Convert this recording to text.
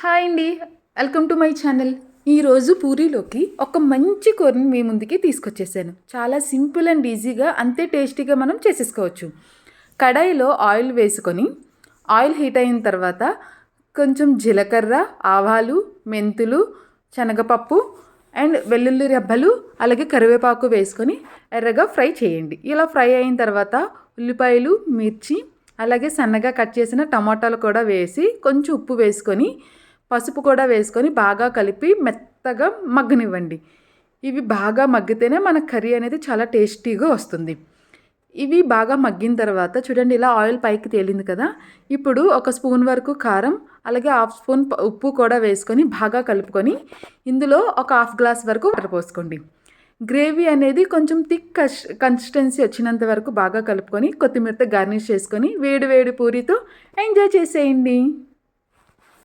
Hi అండి, welcome to my channel. ఈరోజు పూరీలోకి ఒక మంచి కూరని మీ ముందుకి తీసుకొచ్చేసాను. చాలా సింపుల్ అండ్ ఈజీగా అంతే టేస్టీగా మనం చేసేసుకోవచ్చు. కడాయిలో ఆయిల్ వేసుకొని ఆయిల్ హీట్ అయిన తర్వాత కొంచెం జీలకర్ర, ఆవాలు, మెంతులు, శనగపప్పు అండ్ వెల్లుల్లి రెబ్బలు అలాగే కరివేపాకు వేసుకొని ఎర్రగా ఫ్రై చేయండి. ఇలా ఫ్రై అయిన తర్వాత ఉల్లిపాయలు, మిర్చి అలాగే సన్నగా కట్ చేసిన టమాటాలు కూడా వేసి కొంచెం ఉప్పు వేసుకొని పసుపు కూడా వేసుకొని బాగా కలిపి మెత్తగా మగ్గనివ్వండి. ఇవి బాగా మగ్గితేనే మన కర్రీ అనేది చాలా టేస్టీగా వస్తుంది. ఇవి బాగా మగ్గిన తర్వాత చూడండి, ఇలా ఆయిల్ పైకి తేలింది కదా. ఇప్పుడు ఒక స్పూన్ వరకు కారం అలాగే హాఫ్ స్పూన్ ఉప్పు కూడా వేసుకొని బాగా కలుపుకొని ఇందులో ఒక హాఫ్ గ్లాస్ వరకు వాటర్ పోసుకోండి. గ్రేవీ అనేది కొంచెం థిక్ కన్సిస్టెన్సీ వచ్చినంత వరకు బాగా కలుపుకొని కొత్తిమీరతో గార్నిష్ చేసుకొని వేడి వేడి పూరితో ఎంజాయ్ చేసేయండి.